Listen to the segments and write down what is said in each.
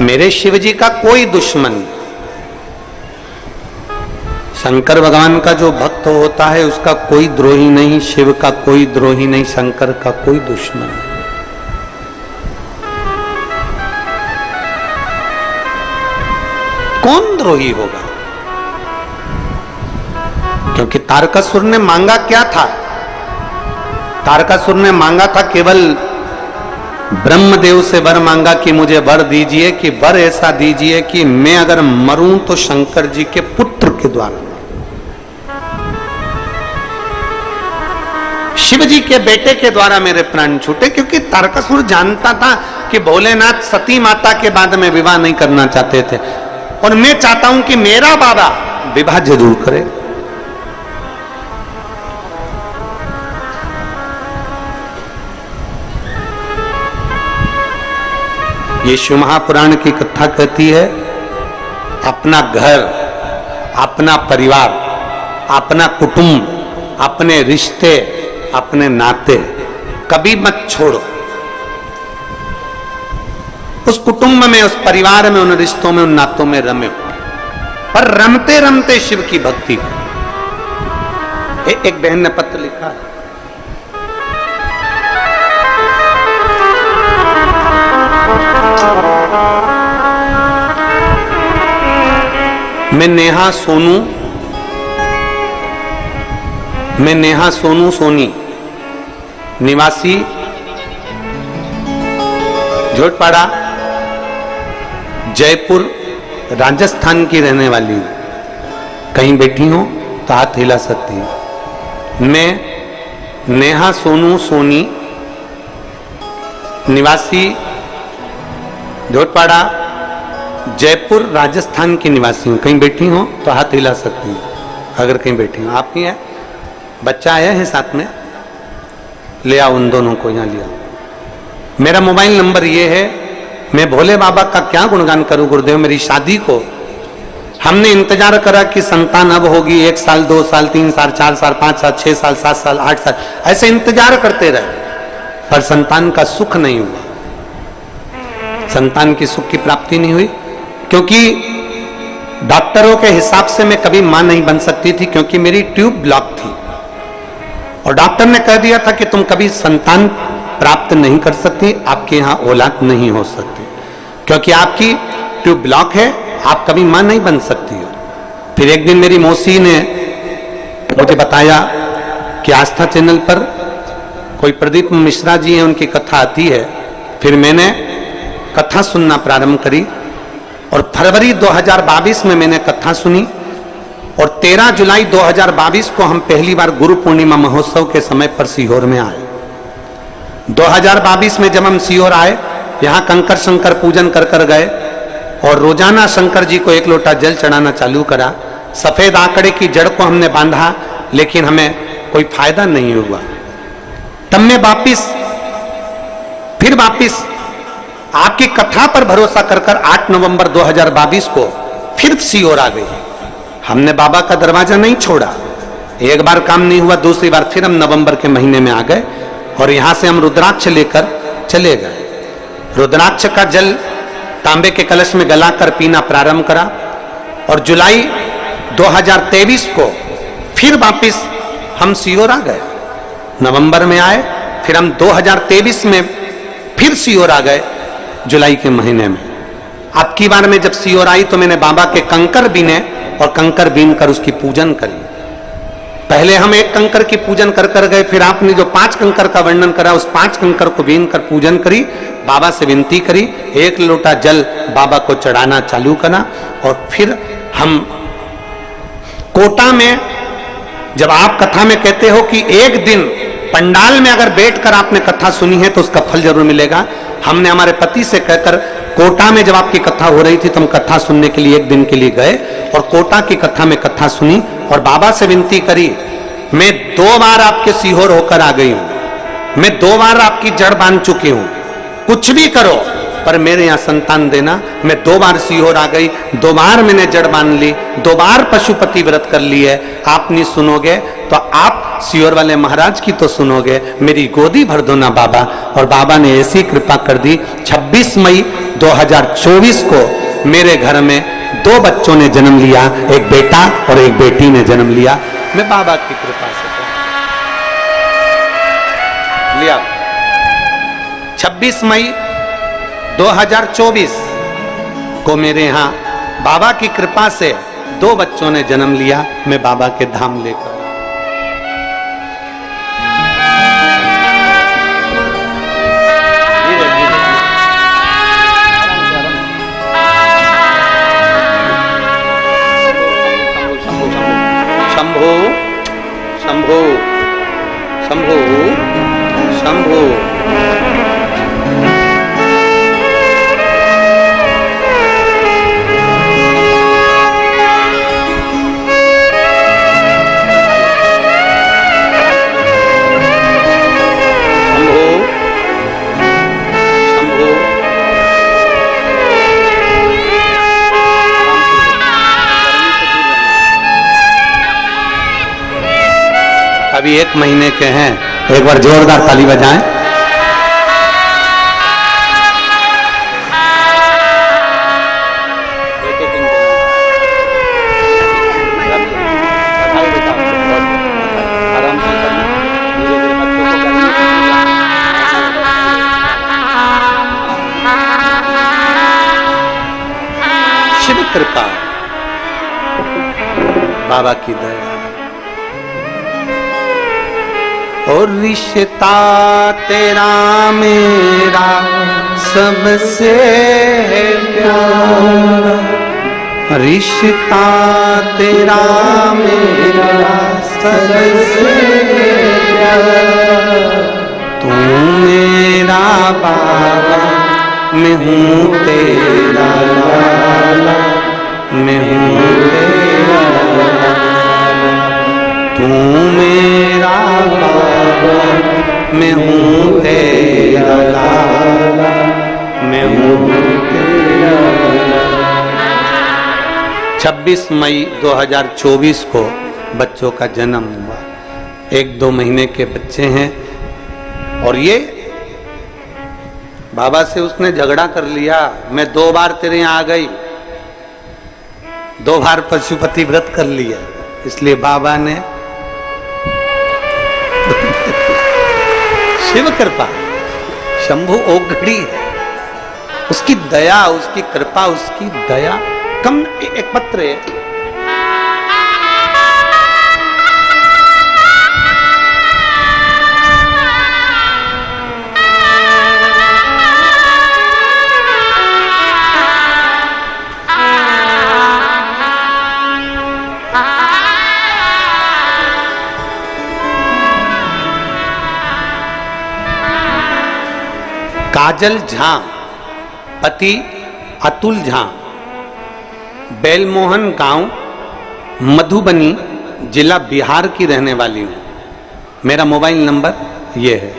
मेरे शिव जी का कोई दुश्मन, शंकर भगवान का जो भक्त होता है उसका कोई द्रोही नहीं, शिव का कोई द्रोही नहीं, शंकर का कोई दुश्मन नहीं। कौन द्रोही होगा? क्योंकि तारकासुर ने मांगा क्या था? तारकासुर ने मांगा था केवल ब्रह्मदेव से वर मांगा कि मुझे वर दीजिए, कि वर ऐसा दीजिए कि मैं अगर मरूं तो शंकर जी के पुत्र के द्वारा, शिव जी के बेटे के द्वारा मेरे प्राण छूटे। क्योंकि तारकासुर जानता था कि भोलेनाथ सती माता के बाद में विवाह नहीं करना चाहते थे, और मैं चाहता हूं कि मेरा बाबा विवाह जरूर करे। ये शिव महापुराण की कथा कहती है, अपना घर, अपना परिवार, अपना कुटुंब, अपने रिश्ते, अपने नाते कभी मत छोड़ो। उस कुटुंब में, उस परिवार में, उन रिश्तों में, उन नातों में रमे, पर रमते रमते शिव की भक्ति। एक बहन ने पत्र लिखा है, मैं नेहा सोनू सोनी, निवासी जोटपाड़ा, जयपुर, राजस्थान की रहने वाली हूं। कहीं बैठी हो तो हाथ हिला सकती हूं। मैं नेहा सोनू सोनी, निवासी जोटपाड़ा, जयपुर, राजस्थान की निवासी हूं। कहीं बैठी हो तो हाथ हिला सकती हूं अगर कहीं बैठी हो। आप ही हैं? बच्चा आया है साथ में, ले आओ उन दोनों को, यहां ले आओ। मेरा मोबाइल नंबर ये है। मैं भोले बाबा का क्या गुणगान करूं गुरुदेव। मेरी शादी को हमने इंतजार करा कि संतान अब होगी, 1 साल, 2 साल, 3 साल, 4 साल, 5 साल, 6 साल, 7 साल, 8 साल, ऐसे इंतजार करते रहे, पर संतान का सुख नहीं हुआ, संतान की सुख की प्राप्ति नहीं हुई। क्योंकि डॉक्टरों के हिसाब से मैं कभी मां नहीं बन सकती थी, क्योंकि मेरी ट्यूब ब्लॉक थी, और डॉक्टर ने कह दिया था कि तुम कभी संतान प्राप्त नहीं कर सकती, आपके यहां औलाद नहीं हो सकती, क्योंकि आपकी ट्यूब ब्लॉक है, आप कभी मां नहीं बन सकती हो। फिर एक दिन मेरी मौसी ने मुझे बताया कि आस्था चैनल पर कोई प्रदीप मिश्रा जी हैं, उनकी कथा आती है। फिर मैंने कथा सुनना प्रारंभ करी, और फरवरी 2022 में मैंने कथा सुनी, और 13 जुलाई 2022 को हम पहली बार गुरु पूर्णिमा महोत्सव के समय पर सीहोर में आए। 2022 में जब हम सीहोर आए, यहाँ कंकर शंकर पूजन कर गए, और रोजाना शंकर जी को 1 लोटा जल चढ़ाना चालू करा। सफेद आंकड़े की जड़ को हमने बांधा, लेकिन हमें कोई फायदा नहीं हुआ। तब मैं फिर वापिस आपकी कथा पर भरोसा कर 8 नवंबर 2022 को फिर सीहोर आ गई। हमने बाबा का दरवाजा नहीं छोड़ा। एक बार काम नहीं हुआ, दूसरी बार फिर हम नवंबर के महीने में आ गए, और यहां से हम रुद्राक्ष लेकर चले गए। रुद्राक्ष का जल तांबे के कलश में गलाकर पीना प्रारंभ करा, और जुलाई 2023 को फिर वापिस हम सीहोर आ गए। नवंबर में आए, फिर हम 2023 में फिर सीहोर आ गए जुलाई के महीने में। अब की बार में जब सीहोर आई तो मैंने बाबा के कंकर बीने, और कंकर बीन कर उसकी पूजन करी। पहले हम 1 कंकर की पूजन कर गए, फिर आपने जो 5 कंकर का वर्णन करा, उस 5 कंकर को बीन कर पूजन करी, बाबा से विनती करी, 1 लोटा जल बाबा को चढ़ाना चालू करा। और फिर हम कोटा में, जब आप कथा में कहते हो कि एक दिन पंडाल में अगर बैठकर आपने कथा सुनी है तो उसका फल जरूर मिलेगा, हमने हमारे पति से कहकर कोटा में जब आपकी कथा हो रही थी तो हम कथा सुनने के लिए 1 दिन के लिए गए, और कोटा की कथा में कथा सुनी, और बाबा से विनती करी, मैं 2 बार आपके सीहोर होकर आ गई हूं, मैं 2 बार आपकी जड़ बांध चुकी हूं, कुछ भी करो पर मेरे यहां संतान देना। मैं 2 बार सीहोर आ गई, 2 बार मैंने जड़ बांध ली, 2 बार पशुपति व्रत कर ली है। आप नहीं सुनोगे तो आप सीहोर वाले महाराज की तो सुनोगे, मेरी गोदी भर दो ना बाबा। और बाबा ने ऐसी कृपा कर दी। 26 मई 2024 को मेरे घर में 2 बच्चों ने जन्म लिया, एक बेटा और एक बेटी ने जन्म लिया। मैं बाबा की कृपा से लिया। 26 मई 2024 को मेरे यहां बाबा की कृपा से 2 बच्चों ने जन्म लिया। मैं बाबा के धाम लेकर शंभो शंभो शंभो शंभो अभी 1 महीने के हैं। एक बार जोरदार ताली बजाएं। शिव कृपा, बाबा की दया और रिश्ता तेरा मेरा सबसे प्यारा, रिश्ता तेरा मेरा सबसे प्यारा, तू मेरा बाबा मैं हूँ तेरा लाला, मैं हूँ तेरा लाला, तू मेरा बाबा मैं हूँ तेरा लाला, मैं हूँ तेरा लाला। 26 मई 2024 को बच्चों का जन्म हुआ। 1-2 महीने के बच्चे हैं और ये बाबा से उसने झगड़ा कर लिया। मैं 2 बार तेरे यहाँ आ गई, 2 बार पशुपति व्रत कर लिया, इसलिए बाबा ने शिव कृपा, शंभु ओघड़ी है, उसकी दया, उसकी कृपा, उसकी दया कम। एक पत्र है, काजल झा, पति अतुल झा, बेलमोहन गांव, मधुबनी जिला बिहार की रहने वाली हूँ। मेरा मोबाइल नंबर ये है।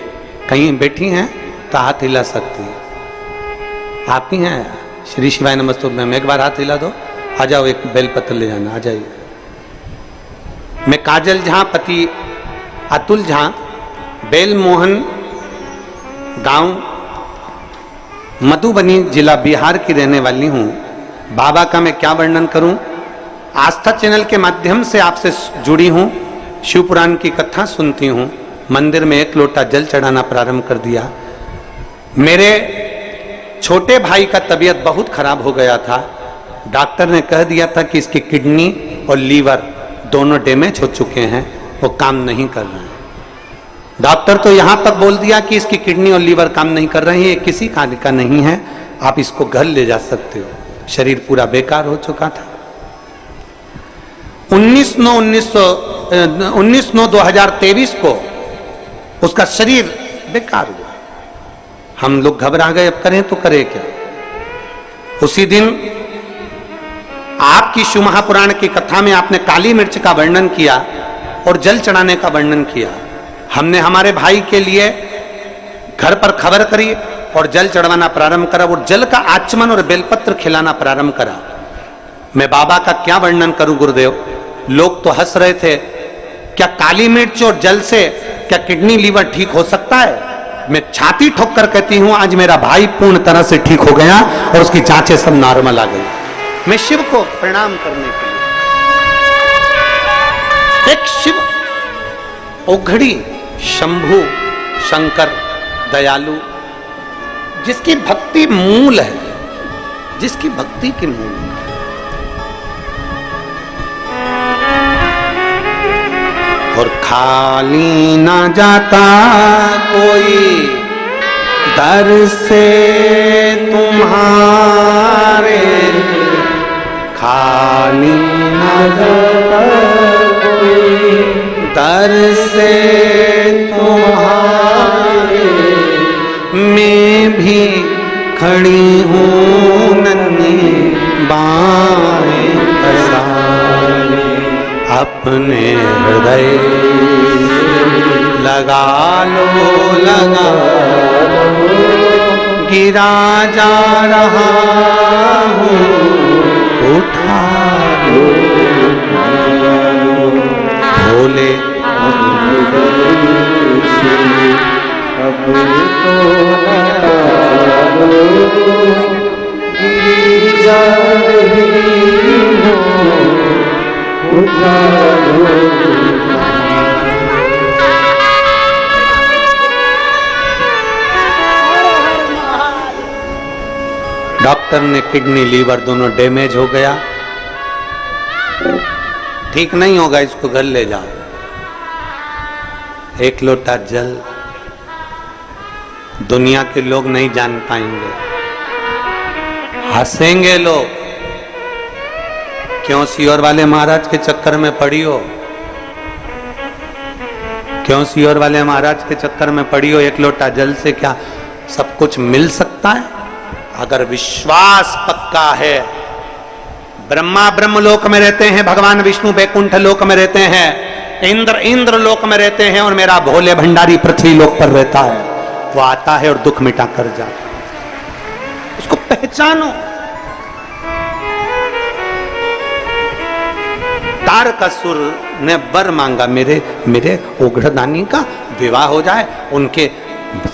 कहीं बैठी हैं तो हाथ हिला सकती हैं। आप ही हैं? श्री शिवाय नमस्तुभ्यं में एक बार हाथ हिला दो। आ जाओ, एक बेलपत्र ले जाना, आ जाइए। मैं काजल झा, पति अतुल झा, बेलमोहन गांव, मधुबनी जिला बिहार की रहने वाली हूँ। बाबा का मैं क्या वर्णन करूं? आस्था चैनल के माध्यम से आपसे जुड़ी हूँ, शिव पुराण की कथा सुनती हूँ, मंदिर में 1 लोटा जल चढ़ाना प्रारंभ कर दिया। मेरे छोटे भाई का तबीयत बहुत खराब हो गया था। डॉक्टर ने कह दिया था कि इसकी किडनी और लीवर दोनों डैमेज हो चुके हैं, वो काम नहीं कर रहे हैं। डॉक्टर तो यहां तक बोल दिया कि इसकी किडनी और लीवर काम नहीं कर रहे हैं, ये किसी कार्य का नहीं है, आप इसको घर ले जा सकते हो। शरीर पूरा बेकार हो चुका था। 19/9/2023 को उसका शरीर बेकार हुआ। हम लोग घबरा गए, अब करें तो करें क्या। उसी दिन आपकी शिव महापुराण की कथा में आपने काली मिर्च का वर्णन किया और जल चढ़ाने का वर्णन किया। हमने हमारे भाई के लिए घर पर खबर करी और जल चढ़वाना प्रारंभ करा और जल का आचमन और बेलपत्र खिलाना प्रारंभ करा। मैं बाबा का क्या वर्णन करूं गुरुदेव। लोग तो हंस रहे थे, क्या काली मिर्च और जल से क्या किडनी लीवर ठीक हो सकता है? मैं छाती ठोक कर कहती हूं आज मेरा भाई पूर्ण तरह से ठीक हो गया और उसकी जांचें सब नॉर्मल आ गई। मैं शिव को प्रणाम करने के लिए, एक शिव औघड़ी शंभु शंकर दयालु, जिसकी भक्ति मूल है, जिसकी भक्ति की मूल है। और खाली ना जाता कोई दर से तुम्हारे, खाली ना जाता कोई दर से तुम्हारे, मैं भी खड़ी हूँ नन्ही बाहें पसारे, अपने हृदय लगा लो लगा लो, गिरा जा रहा हूँ उठा लो, भोले अब तो गिरी जा रही हो, उठा लो। डॉक्टर ने किडनी लीवर दोनों डैमेज हो गया, ठीक नहीं होगा, इसको घर ले जाओ। एक लोटा जल दुनिया के लोग नहीं जान पाएंगे, हंसेंगे लोग, क्यों सियोर वाले महाराज के चक्कर में पड़ी हो, क्यों सियोर वाले महाराज के चक्कर में पड़ी हो। एक लोटा जल से क्या सब कुछ मिल सकता है? अगर विश्वास पक्का है, ब्रह्मा ब्रह्मलोक में रहते हैं, भगवान विष्णु बैकुंठ लोक में रहते हैं, इंद्र लोक में रहते हैं, और मेरा भोले भंडारी पृथ्वी लोक पर रहता है। वो आता है और दुख मिटा कर जाता है, उसको पहचानो। तारकासुर ने वर मांगा, मेरे ओघड़दानी का विवाह हो जाए, उनके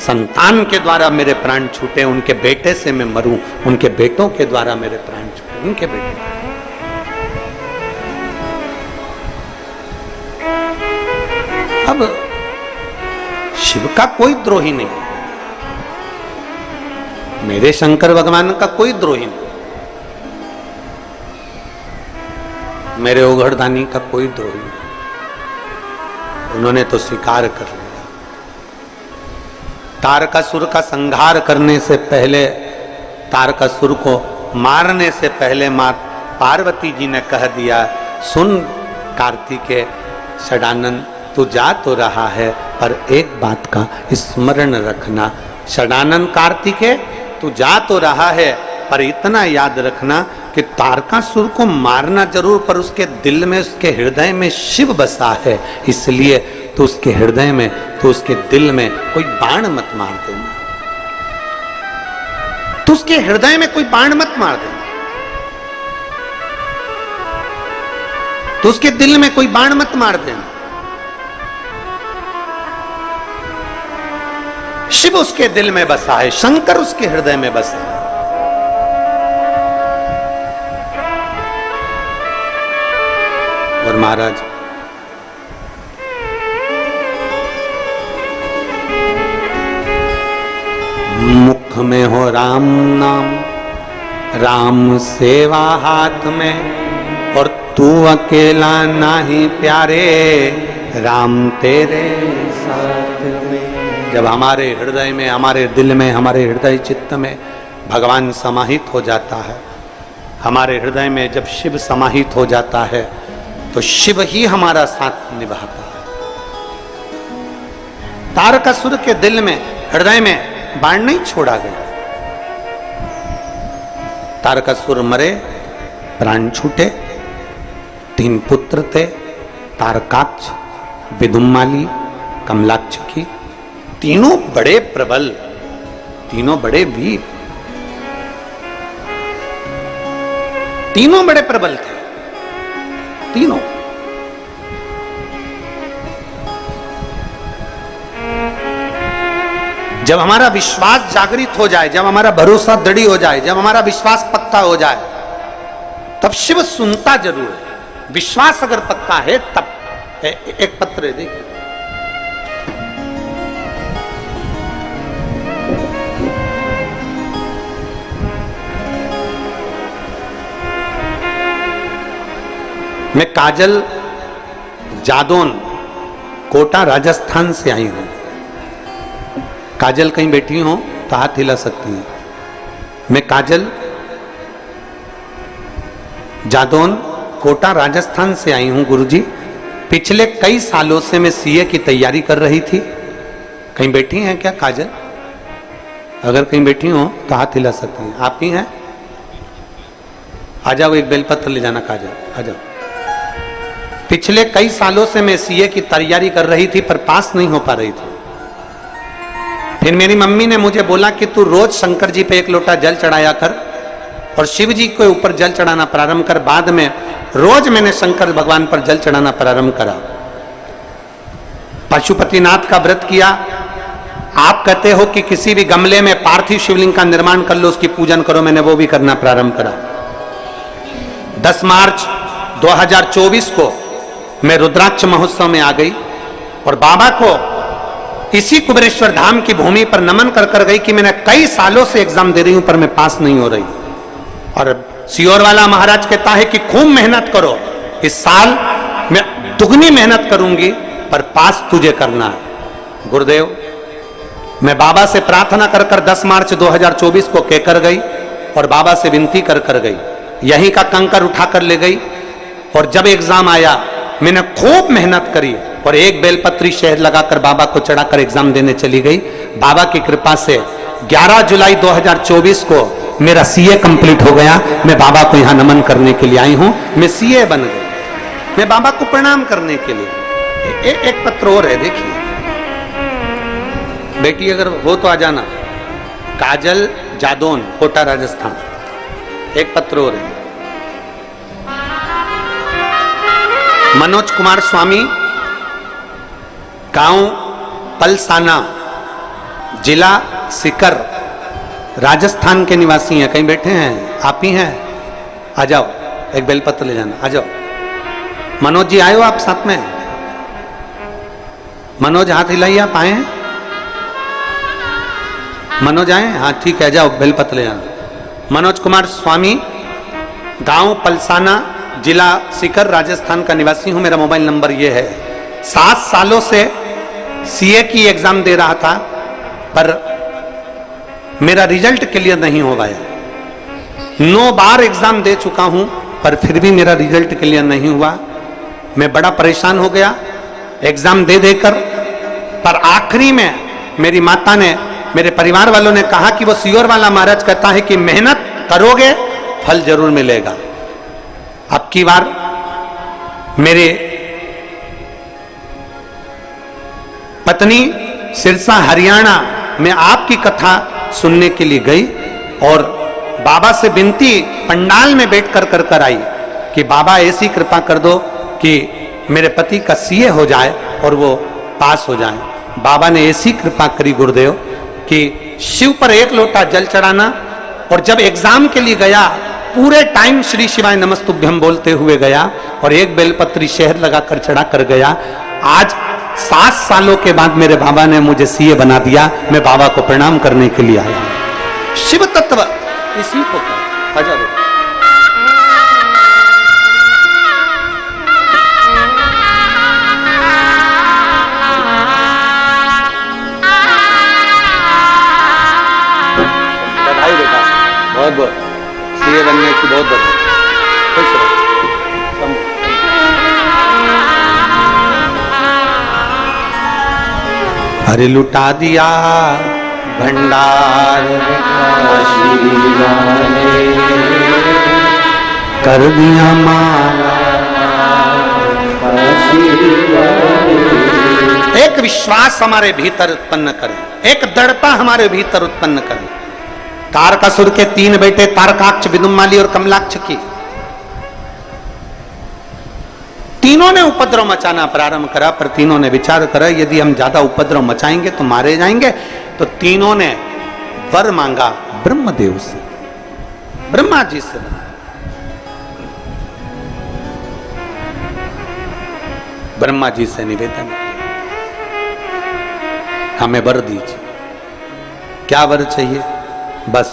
संतान के द्वारा मेरे प्राण छूटे, उनके बेटे से मैं मरूं, उनके बेटों के द्वारा मेरे प्राण छूटे, उनके बेटे। अब शिव का कोई द्रोही नहीं, मेरे शंकर भगवान का कोई द्रोही नहीं, मेरे ओघड़दानी का कोई द्रोही नहीं। उन्होंने तो स्वीकार कर लिया। तारकासुर का संहार करने से पहले, तारकासुर को मारने से पहले मां पार्वती जी ने कह दिया, सुन कार्तिकेय षडानंद, तू जा तो रहा है पर एक बात का स्मरण रखना। षडानंद कार्तिकेय, तू जा तो रहा है पर इतना याद रखना कि तारकासुर को मारना जरूर, पर उसके दिल में, उसके हृदय में शिव बसा है, इसलिए तो उसके हृदय में, तो उसके दिल में कोई बाण मत मार देना, तो उसके हृदय में कोई बाण मत मार देना, तो उसके दिल में कोई बाण मत मार देना। शिव उसके दिल में बसा है, शंकर उसके हृदय में बसा है। और महाराज मुख में हो राम नाम, राम सेवा हाथ में, और तू अकेला नाही प्यारे, राम तेरे साथ में। जब हमारे हृदय में, हमारे दिल में, हमारे हृदय चित्त में भगवान समाहित हो जाता है, हमारे हृदय में जब शिव समाहित हो जाता है, तो शिव ही हमारा साथ निभाता है। तारकासुर के दिल में, हृदय में बाण नहीं छोड़ा गया। तारकासुर मरे, प्राण छूटे, 3 पुत्र थे, तारकाक्ष, विदुम्माली, कमलाक्ष की, तीनों बड़े प्रबल, तीनों बड़े वीर, तीनों बड़े प्रबल थे, तीनों। जब हमारा विश्वास जागृत हो जाए, जब हमारा भरोसा दृढ़ हो जाए, जब हमारा विश्वास पक्का हो जाए, तब शिव सुनता जरूर है। विश्वास अगर पक्का है तब। एक पत्र है, देखिए। मैं काजल जादौन, कोटा, राजस्थान से आई हूं। काजल कहीं बैठी हो तो हाथ हिला सकती हैं। मैं काजल जादौन, कोटा, राजस्थान से आई हूं गुरुजी। पिछले कई सालों से मैं सीए की तैयारी कर रही थी। कहीं बैठी हैं क्या काजल? अगर कहीं बैठी हो तो हाथ हिला सकती हैं। आप ही हैं? आ जाओ, एक बेलपत्र ले जाना काजल, आ जाओ। पिछले कई सालों से मैं सीए की तैयारी कर रही थी पर पास नहीं हो पा रही थी। फिर मेरी मम्मी ने मुझे बोला कि तू रोज शंकर जी पे एक लोटा जल चढ़ाया कर और शिव जी के ऊपर जल चढ़ाना प्रारंभ कर। बाद में रोज मैंने शंकर भगवान पर जल चढ़ाना प्रारंभ करा। पशुपतिनाथ का व्रत किया। आप कहते हो कि किसी भी गमले में पार्थिव शिवलिंग का निर्माण कर लो, उसकी पूजन करो, मैंने वो भी करना प्रारंभ करा। 10 मार्च 2024 को मैं रुद्राक्ष महोत्सव में आ गई और बाबा को इसी कुबेरेश्वर धाम की भूमि पर नमन कर कर गई कि मैंने कई सालों से एग्जाम दे रही हूं पर मैं पास नहीं हो रही। और सियोर वाला महाराज कहता है कि खूब मेहनत करो, इस साल मैं दुगनी मेहनत करूंगी पर पास तुझे करना है। गुरुदेव, मैं बाबा से प्रार्थना कर कर 10 मार्च 2024 को कहकर गई और बाबा से विनती कर कर गई। यहीं का कंकर उठा कर ले गई और जब एग्जाम आया मैंने खूब मेहनत करी और एक बेलपत्री शहद लगाकर बाबा को चढ़ाकर एग्जाम देने चली गई। बाबा की कृपा से 11 जुलाई 2024 को मेरा सीए कंप्लीट हो गया। मैं बाबा को यहां नमन करने के लिए आई हूं। मैं सीए बन गई, मैं बाबा को प्रणाम करने के लिए। एक पत्र और है, देखिए बेटी, अगर हो तो आ जाना। काजल जादौन, कोटा, राजस्थान। एक पत्र और है। मनोज कुमार स्वामी, गांव पलसाना, जिला सीकर, राजस्थान के निवासी हैं। कहीं बैठे हैं? आप ही हैं? आ जाओ, एक बेलपत्र ले जाना, आ जाओ। मनोज जी आए हो आप साथ में? मनोज हाथ हिलाइए, आप आए हैं? मनोज आए? हाँ ठीक है, जाओ बेलपत्र ले जाना। मनोज कुमार स्वामी, गांव पलसाना, जिला सीकर, राजस्थान का निवासी हूं। मेरा मोबाइल नंबर यह है। 7 सालों से सीए की एग्जाम दे रहा था पर मेरा रिजल्ट क्लियर नहीं हो पाया। 9 बार एग्जाम दे चुका हूं पर फिर भी मेरा रिजल्ट क्लियर नहीं हुआ। मैं बड़ा परेशान हो गया एग्जाम दे देकर। पर आखिरी में मेरी माता ने, मेरे परिवार वालों ने कहा कि वो सियोर वाला महाराज कहता है कि मेहनत करोगे फल जरूर मिलेगा। अब की बार मेरे पत्नी सिरसा हरियाणा में आपकी कथा सुनने के लिए गई और बाबा से विनती पंडाल में बैठ कर कर आई कि बाबा ऐसी कृपा कर दो कि मेरे पति का सीए हो जाए और वो पास हो जाए। बाबा ने ऐसी कृपा करी गुरुदेव कि शिव पर एक लोटा जल चढ़ाना और जब एग्जाम के लिए गया पूरे टाइम श्री शिवाय नमस्तुभ्यम बोलते हुए गया और एक बेलपत्री शहद लगाकर चढ़ा कर गया। आज 7 सालों के बाद मेरे बाबा ने मुझे सीए बना दिया। मैं बाबा को प्रणाम करने के लिए आया। शिव तत्व इसी को बधाई बेटा, बहुत बहुत सीए बनने की बहुत बधाई। खुश रहो। अरे लुटा दिया भंडार कर दिया माला। एक विश्वास हमारे भीतर उत्पन्न करें, एक दृढ़ता हमारे भीतर उत्पन्न करें। तारकासुर के 3 बेटे तारकाक्ष, विदुम्माली और कमलाक्ष की तीनों ने उपद्रव मचाना प्रारंभ करा, पर तीनों ने विचार करा यदि हम ज्यादा उपद्रव मचाएंगे तो मारे जाएंगे। तो तीनों ने वर मांगा ब्रह्मदेव से, ब्रह्मा जी से। ब्रह्मा जी से निवेदन, हमें वर दीजिए। क्या वर चाहिए? बस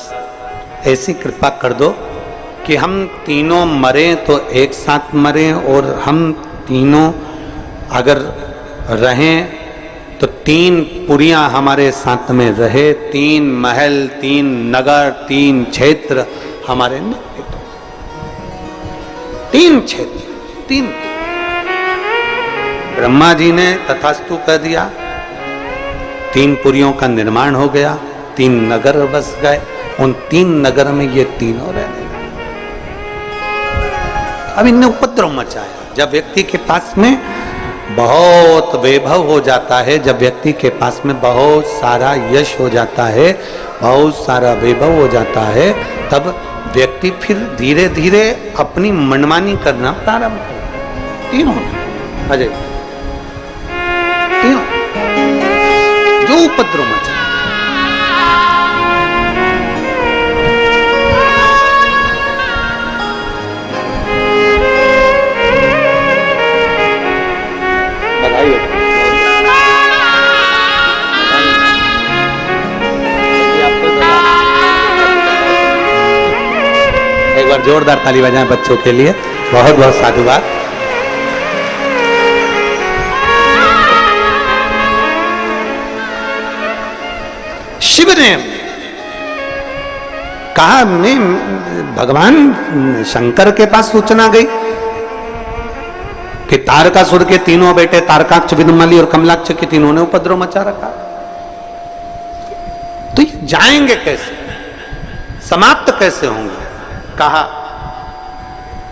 ऐसी कृपा कर दो कि हम तीनों मरे तो एक साथ मरे, और हम तीनों अगर रहें तो 3 पुरियां हमारे साथ में रहे, 3 महल, 3 नगर, 3 क्षेत्र हमारे निर्मित हो। 3 क्षेत्र, 3। ब्रह्मा जी ने तथास्तु कह दिया, 3 पुरियों का निर्माण हो गया, 3 नगर बस गए। उन 3 नगर में ये तीनों रहने। अब इनने उपद्रव मचाया। जब व्यक्ति के पास में बहुत वैभव हो जाता है, जब व्यक्ति के पास में बहुत सारा यश हो जाता है, बहुत सारा वैभव हो जाता है, तब व्यक्ति फिर धीरे धीरे अपनी मनमानी करना प्रारंभ करता। तीनों अजय, तीनों जो उपद्रव मचा। एक बार जोरदार ताली बजाएं बच्चों के लिए। बहुत बहुत साधुवाद। शिव ने कहा, मैं भगवान शंकर के पास सूचना गई कि तारकासुर के तीनों बेटे तारकाक्ष, विद्युम्माली और कमलाक्ष के तीनों ने उपद्रव मचा रखा, तो ये जाएंगे कैसे, समाप्त कैसे होंगे? कहा,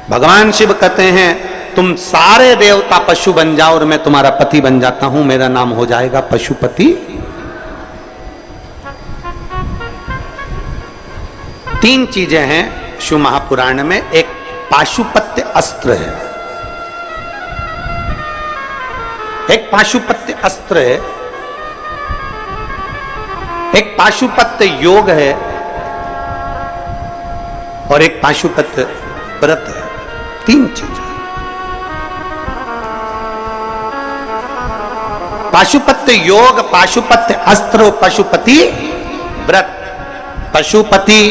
भगवान शिव कहते हैं तुम सारे देवता पशु बन जाओ और मैं तुम्हारा पति बन जाता हूं, मेरा नाम हो जाएगा पशुपति। 3 चीजें हैं शिव महापुराण में। एक पाशुपत्य अस्त्र है, एक पाशुपत्य अस्त्र है, एक पाशुपत्य योग है, और एक पाशुपत्य व्रत है। 3 चीजें। पाशुपत्य योग, पाशुपत्य अस्त्र और पशुपति व्रत। पशुपति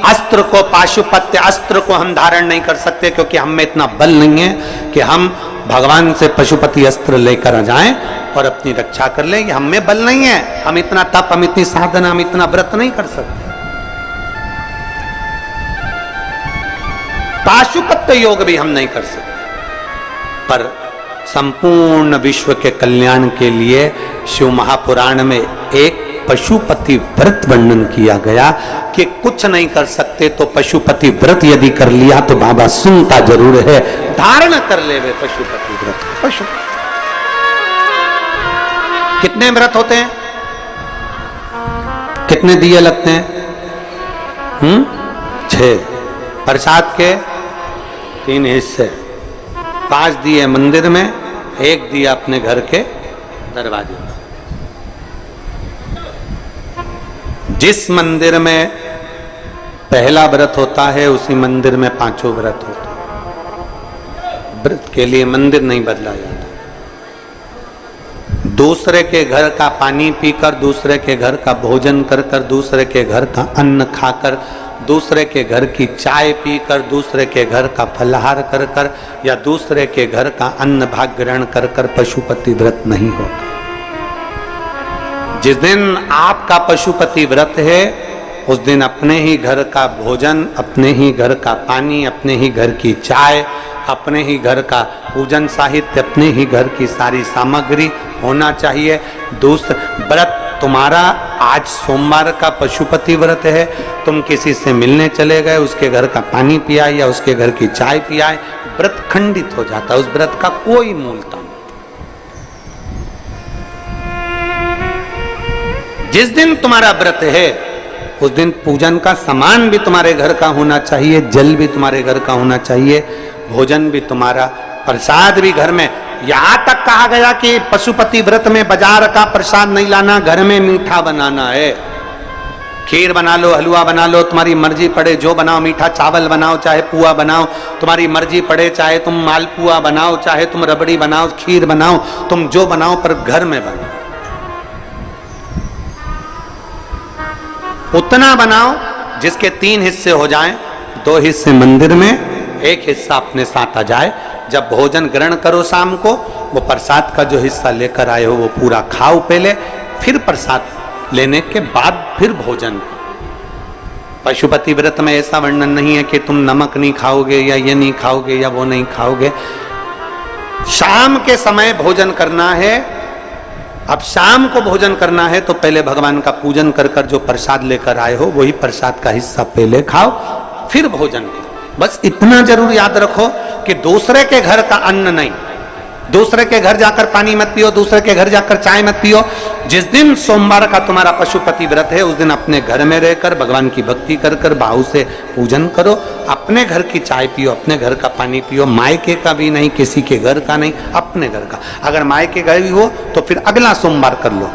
अस्त्र को, पाशुपत्य अस्त्र को हम धारण नहीं कर सकते, क्योंकि हम में इतना बल नहीं है कि हम भगवान से पशुपति अस्त्र लेकर जाएं और अपनी रक्षा कर लें। हम में बल नहीं है, हम इतना तप, हम इतनी साधना, हम इतना व्रत नहीं कर सकते। पाशुपत्य योग भी हम नहीं कर सकते, पर संपूर्ण विश्व के कल्याण के लिए शिव महापुराण में एक पशुपति व्रत वर्णन किया गया कि कुछ नहीं कर सकते तो पशुपति व्रत यदि कर लिया तो बाबा सुनता जरूर है, धारण कर ले वे पशुपति व्रत। पशु कितने व्रत होते हैं? कितने दिए लगते हैं? 6। प्रसाद के 3 हिस्से, 5 दिए मंदिर में, 1 दिया अपने घर के दरवाजे पर। जिस मंदिर में पहला व्रत होता है उसी मंदिर में 5 व्रत होते हैं। व्रत के लिए मंदिर नहीं बदला जाता। दूसरे के घर का पानी पीकर, दूसरे के घर का भोजन कर कर, दूसरे के घर का अन्न खाकर, दूसरे के घर की चाय पीकर, दूसरे के घर का फलाहार कर कर, या दूसरे के घर का अन्न भाग ग्रहण कर कर पशुपति व्रत नहीं होता। जिस दिन आपका पशुपति व्रत है उस दिन अपने ही घर का भोजन, अपने ही घर का पानी, अपने ही घर की चाय, अपने ही घर का पूजन साहित्य, अपने ही घर की सारी सामग्री होना चाहिए। दूसरा व्रत तुम्हारा, आज सोमवार का पशुपति व्रत है, तुम किसी से मिलने चले गए, उसके घर का पानी पियाए या उसके घर की चाय पियाए, व्रत खंडित हो जाता है। उस व्रत का कोई मूलता नहीं। जिस दिन तुम्हारा व्रत है उस दिन पूजन का सामान भी तुम्हारे घर का होना चाहिए, जल भी तुम्हारे घर का होना चाहिए, भोजन भी तुम्हारा प्रसाद भी घर में। यहां तक कहा गया कि पशुपति व्रत में बाजार का प्रसाद नहीं लाना, घर में मीठा बनाना है। खीर बना लो, हलवा बना लो, तुम्हारी मर्जी पड़े जो बनाओ, मीठा चावल बनाओ, चाहे पुआ बनाओ, तुम्हारी मर्जी पड़े, चाहे तुम मालपुआ बनाओ, चाहे तुम रबड़ी बनाओ, खीर बनाओ, तुम जो बनाओ, पर घर में बनाओ। उतना बनाओ जिसके 3 हिस्से हो जाएं, 2 हिस्से मंदिर में, 1 हिस्सा अपने साथ आ जाए। जब भोजन ग्रहण करो शाम को, वो प्रसाद का जो हिस्सा लेकर आए हो वो पूरा खाओ पहले, फिर प्रसाद लेने के बाद फिर भोजन। पशुपति व्रत में ऐसा वर्णन नहीं है कि तुम नमक नहीं खाओगे या ये नहीं खाओगे या वो नहीं खाओगे। शाम के समय भोजन करना है। अब शाम को भोजन करना है तो पहले भगवान का पूजन कर कर जो प्रसाद लेकर आए हो वही प्रसाद का हिस्सा पहले खाओ, फिर भोजन करो। बस इतना जरूर याद रखो कि दूसरे के घर का अन्न नहीं, दूसरे के घर जाकर पानी मत पियो, दूसरे के घर जाकर चाय मत पियो। जिस दिन सोमवार का तुम्हारा पशुपति व्रत है उस दिन अपने घर में रहकर भगवान की भक्ति कर कर भाव से पूजन करो। अपने घर की चाय पियो, अपने घर का पानी पियो, मायके का भी नहीं, किसी के घर का नहीं, अपने घर का। अगर मायके गए हो तो फिर अगला सोमवार कर लो,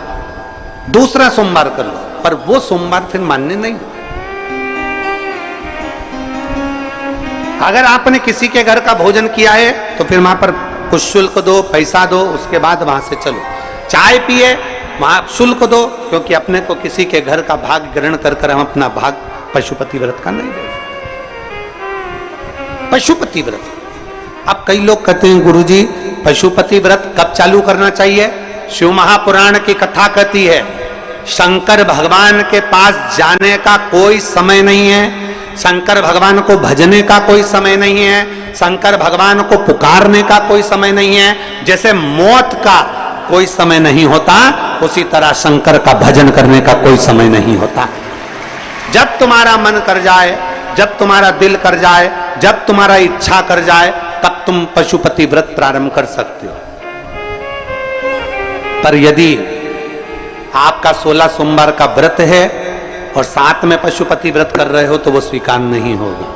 दूसरा सोमवार कर लो, पर वो सोमवार फिर मान्य नहीं। अगर आपने किसी के घर का भोजन किया है तो फिर वहां पर कुछ शुल्क दो, पैसा दो, उसके बाद वहां से चलो। चाय पिए वहां शुल्क दो, क्योंकि अपने को किसी के घर का भाग ग्रहण कर कर हम अपना भाग पशुपति व्रत का नहीं दे। पशुपति व्रत। अब कई लोग कहते हैं गुरुजी पशुपति व्रत कब चालू करना चाहिए? शिव महापुराण की कथा कहती है शंकर भगवान के पास जाने का कोई समय नहीं है, शंकर भगवान को भजने का कोई समय नहीं है, शंकर भगवान को पुकारने का कोई समय नहीं है। जैसे मौत का कोई समय नहीं होता, उसी तरह शंकर का भजन करने का कोई समय नहीं होता। जब तुम्हारा मन कर जाए, जब तुम्हारा दिल कर जाए, जब तुम्हारा इच्छा कर जाए, तब तुम पशुपति व्रत प्रारंभ कर सकते हो। पर यदि आपका 16 सोमवार का व्रत है और साथ में पशुपति व्रत कर रहे हो तो वो स्वीकार नहीं होगा।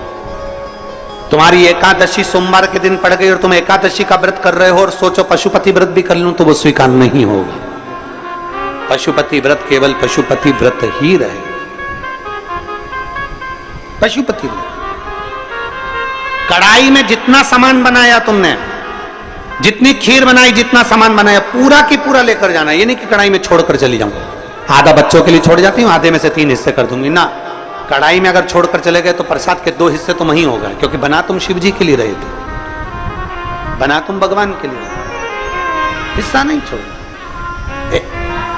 तुम्हारी एकादशी सोमवार के दिन पड़ गई और तुम एकादशी का व्रत कर रहे हो और सोचो पशुपति व्रत भी कर लूं तो वो स्वीकार नहीं होगा। पशुपति व्रत केवल पशुपति व्रत ही रहे। पशुपति व्रत। कढ़ाई में जितना सामान बनाया तुमने, जितनी खीर बनाई, जितना सामान बनाया, पूरा की पूरा लेकर जाना। ये नहीं कि कढ़ाई में छोड़कर चली जाऊं, आधा बच्चों के लिए छोड़ जाती हूँ, आधे में से 3 हिस्से कर दूंगी ना। कढ़ाई में अगर छोड़कर चले गए तो प्रसाद के 2 हिस्से तो वहीं हो गए, क्योंकि बना तुम शिव जी के लिए रहे थे, बना तुम भगवान के लिए, हिस्सा नहीं छोड़ना।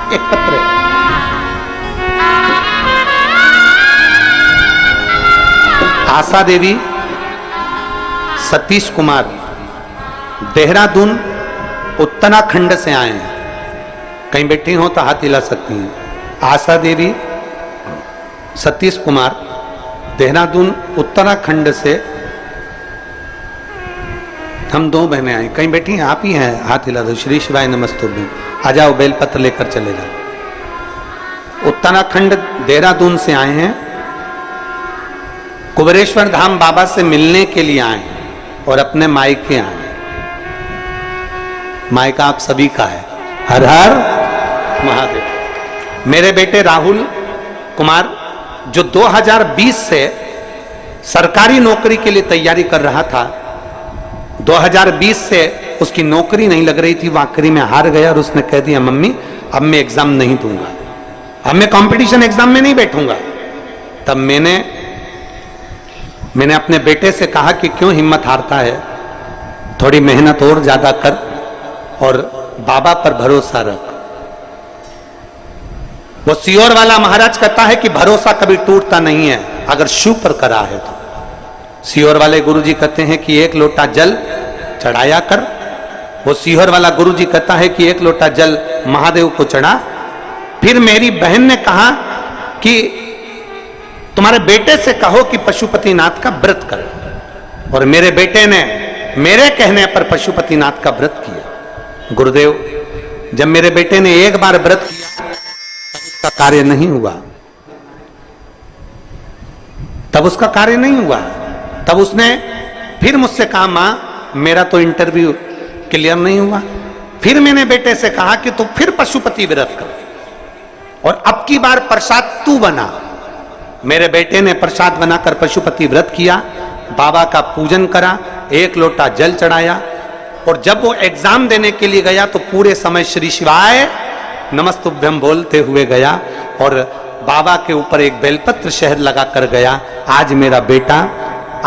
एक पत्र आशा देवी, सतीश कुमार देहरादून उत्तराखंड से आए हैं। कहीं बैठी हो तो हाथ हिला सकती हैं। आशा देवी, सतीश कुमार देहरादून उत्तराखंड से हम 2 बहनें आई। कहीं बैठी हैं? आप ही हैं, हाथ हिला दो। श्री शिवाय नमस्तुभ्यं। आ जाओ, बेलपत्र लेकर चले जाओ। उत्तराखंड देहरादून से आए हैं, कुबेरेश्वर धाम बाबा से मिलने के लिए आए और अपने मायके आए। मायका आप सभी का है। हर हर महादेव। मेरे बेटे राहुल कुमार जो 2020 से सरकारी नौकरी के लिए तैयारी कर रहा था, 2020 से उसकी नौकरी नहीं लग रही थी, वो आखिरी में हार गया और उसने कह दिया मम्मी अब मैं एग्जाम नहीं दूंगा, अब मैं कंपटीशन एग्जाम में नहीं बैठूंगा। तब मैंने अपने बेटे से कहा कि क्यों हिम्मत हारता है, थोड़ी मेहनत और ज्यादा कर और बाबा पर भरोसा रख। वो सियोर वाला महाराज कहता है कि भरोसा कभी टूटता नहीं है अगर शिव पर करा है तो। सियोर वाले गुरुजी कहते हैं कि 1 लोटा जल चढ़ाया कर। वो सियोर वाला गुरुजी कहता है कि 1 लोटा जल महादेव को चढ़ा। फिर मेरी बहन ने कहा कि तुम्हारे बेटे से कहो कि पशुपतिनाथ का व्रत कर, और मेरे बेटे ने मेरे कहने पर पशुपतिनाथ का व्रत किया। गुरुदेव, जब मेरे बेटे ने एक बार व्रत किया तब उसका कार्य नहीं हुआ, तब उसका कार्य नहीं हुआ। तब उसने फिर मुझसे कहा मां मेरा तो इंटरव्यू क्लियर नहीं हुआ। फिर मैंने बेटे से कहा कि तू फिर पशुपति व्रत कर और अब की बार प्रसाद तू बना। मेरे बेटे ने प्रसाद बनाकर पशुपति व्रत किया, बाबा का पूजन करा, 1 लोटा जल चढ़ाया और जब वो एग्जाम देने के लिए गया तो पूरे समय श्री शिवाय नमस्तुभ्यम बोलते हुए गया और बाबा के ऊपर एक बेलपत्र शहर लगा कर गया। आज मेरा बेटा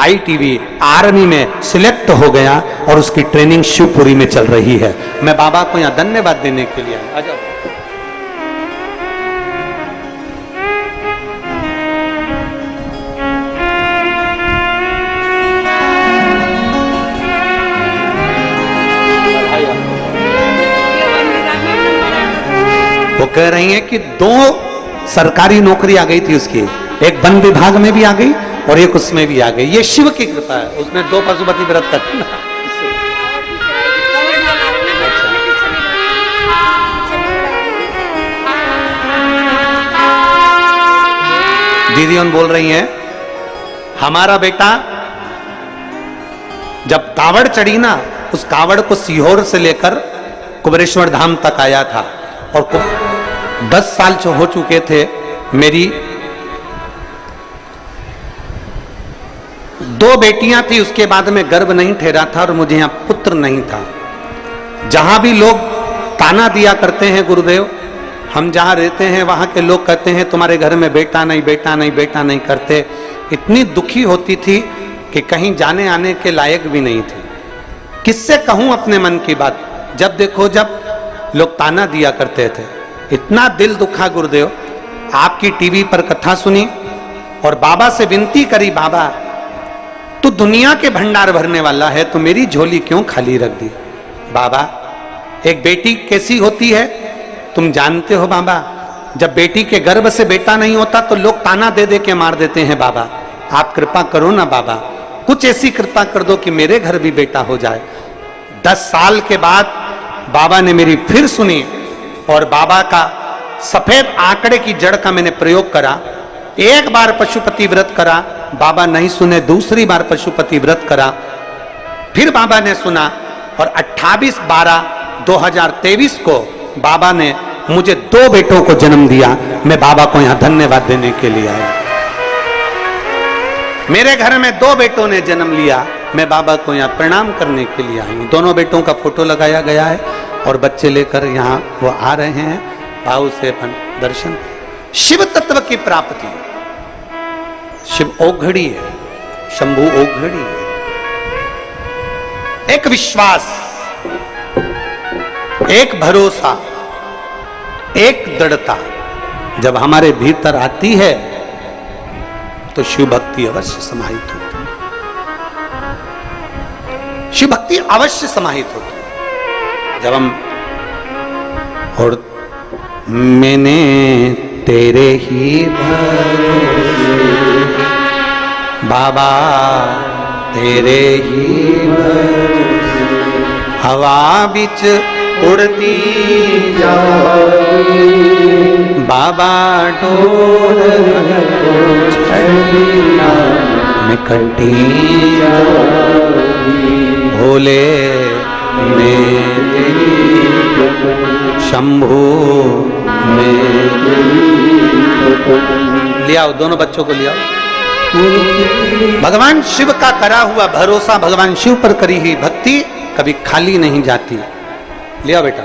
ITV आर्मी में सिलेक्ट हो गया और उसकी ट्रेनिंग शिवपुरी में चल रही है। मैं बाबा को यहाँ धन्यवाद देने के लिए आया। वो कह रही है कि 2 सरकारी नौकरी आ गई थी उसकी, एक वन विभाग में भी आ गई और एक उसमें भी आ गई। ये शिव की कृपा है, उसने 2 पशुपति व्रत कर। दीदी बोल रही हैं हमारा बेटा जब कावड़ चढ़ी ना, उस कावड़ को सीहोर से लेकर कुबेरेश्वर धाम तक आया था और 10 साल हो चुके थे। मेरी 2 बेटियां थी, उसके बाद में गर्भ नहीं ठहरा था और मुझे यहां पुत्र नहीं था। जहां भी लोग ताना दिया करते हैं गुरुदेव, हम जहां रहते हैं वहां के लोग कहते हैं तुम्हारे घर में बेटा नहीं, बेटा नहीं, बेटा नहीं करते। इतनी दुखी होती थी कि कहीं जाने आने के लायक भी नहीं थी। किससे कहूं अपने मन की बात, जब देखो जब लोग ताना दिया करते थे। इतना दिल दुखा गुरुदेव, आपकी टीवी पर कथा सुनी और बाबा से विनती करी, बाबा तू दुनिया के भंडार भरने वाला है तो मेरी झोली क्यों खाली रख दी। बाबा एक बेटी कैसी होती है तुम जानते हो बाबा, जब बेटी के गर्भ से बेटा नहीं होता तो लोग ताना दे दे के मार देते हैं। बाबा आप कृपा करो ना बाबा, कुछ ऐसी कृपा कर दो कि मेरे घर भी बेटा हो जाए। 10 साल के बाद बाबा ने मेरी फिर सुनी और बाबा का सफेद आंकड़े की जड़ का मैंने प्रयोग करा। एक बार पशुपति व्रत करा, बाबा नहीं सुने, दूसरी बार पशुपति व्रत करा, फिर बाबा ने सुना और 28/12/2023 को बाबा ने मुझे 2 बेटों को जन्म दिया। मैं बाबा को यहां धन्यवाद देने के लिए आया। मेरे घर में 2 बेटों ने जन्म लिया, मैं बाबा को यहाँ प्रणाम करने के लिए आई हूँ। दोनों बेटों का फोटो लगाया गया है और बच्चे लेकर यहाँ वो आ रहे हैं भाव से अपन दर्शन। शिव तत्व की प्राप्ति, शिव औघड़ी है, शंभु औघड़ी है। एक विश्वास, एक भरोसा, एक दृढ़ता जब हमारे भीतर आती है तो शिव भक्ति अवश्य समाहित होती है। शिव भक्ति अवश्य समाहित होती है जब हम, और मैंने तेरे ही भरोसे बाबा, तेरे ही भरोसे हवा बिच उड़ती जाए बाबा, डोर निकटी भोले में शंभू में। ले आओ दोनों बच्चों को ले आओ। भगवान शिव का करा हुआ भरोसा, भगवान शिव पर करी हुई भक्ति कभी खाली नहीं जाती। लिया बेटा।